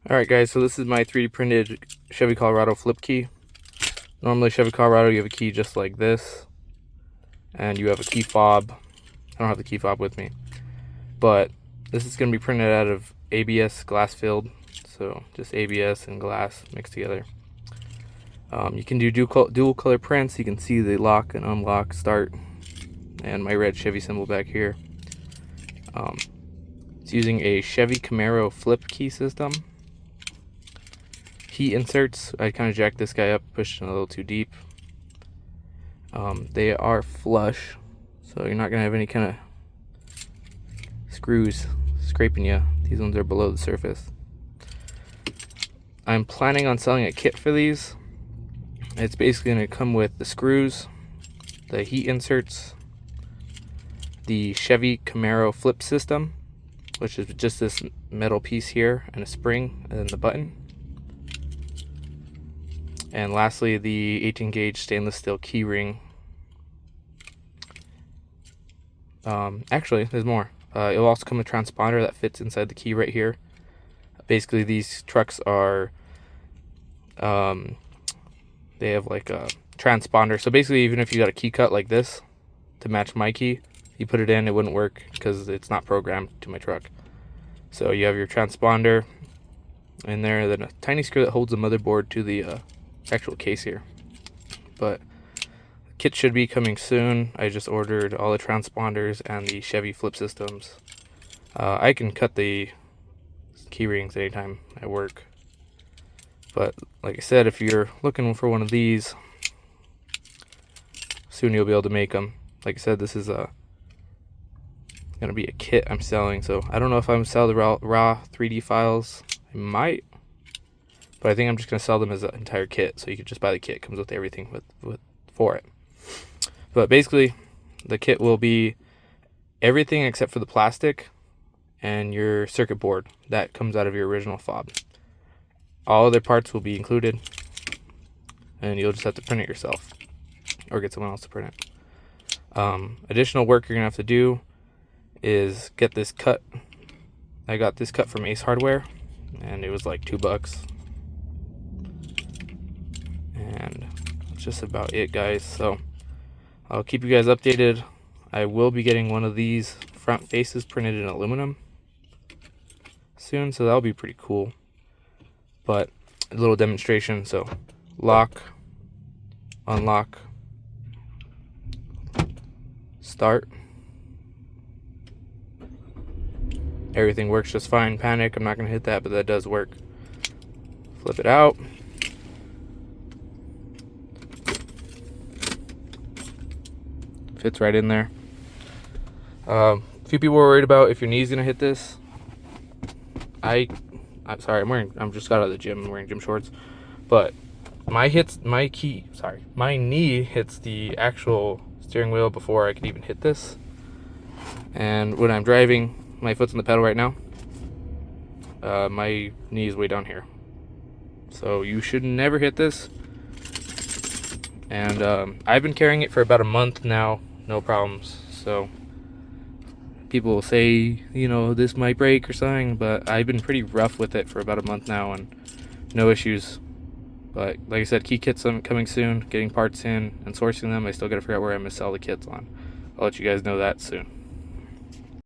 Alright guys, so this is my 3D printed Chevy Colorado flip key. Normally Chevy Colorado you have a key just like this, and you have a key fob. I don't have the key fob with me, but this is going to be printed out of ABS glass filled, so just ABS and glass mixed together. You can do dual color prints. You can see the lock and unlock start and my red Chevy symbol back here. It's using a Chevy Camaro flip key system. Heat inserts, I kind of jacked this guy up, pushed it a little too deep. They are flush, so you're not going to have any kind of screws scraping you. These ones are below the surface. I'm planning on selling a kit for these. It's basically going to come with the screws, the heat inserts, the Chevy Camaro flip system, which is just this metal piece here and a spring and then the button. And lastly, the 18 gauge stainless steel key ring. Actually, there's more. It'll also come with a transponder that fits inside the key right here. Basically, these trucks are, they have like a transponder. So basically, even if you got a key cut like this to match my key, you put it in, it wouldn't work because it's not programmed to my truck. So you have your transponder in there, then a tiny screw that holds the motherboard to the actual case here. But the kit should be coming soon. I just ordered all the transponders and the Chevy flip systems. I can cut the key rings anytime I work, but like I said, if you're looking for one of these, soon you'll be able to make them. Like I said, this is gonna be a kit I'm selling, so I don't know if I'm gonna sell the raw 3D files. I might, but I think I'm just gonna sell them as an entire kit, so you could just buy the kit. It comes with everything for it. But basically, the kit will be everything except for the plastic and your circuit board that comes out of your original fob. All other parts will be included, and you'll just have to print it yourself or get someone else to print it. Additional work you're gonna have to do is get this cut. I got this cut from Ace Hardware, and it was like $2. And that's just about it, guys. So I'll keep you guys updated. I will be getting one of these front faces printed in aluminum soon, so that'll be pretty cool. But a little demonstration. So lock, unlock, start. Everything works just fine. Panic, I'm not going to hit that, but that does work. Flip it out. Fits right in there. A few people were worried about if your knee's gonna hit this. I'm sorry, I'm just got out of the gym. I'm wearing gym shorts, but my knee hits the actual steering wheel before I can even hit this. And when I'm driving, my foot's on the pedal right now. My knee is way down here, so you should never hit this. And I've been carrying it for about a month now, no problems. So people will say, you know, this might break or something, but I've been pretty rough with it for about a month now and no issues. But like I said, key kits coming soon, getting parts in and sourcing them. I still gotta figure out where I'm gonna sell the kits on. I'll let you guys know that soon.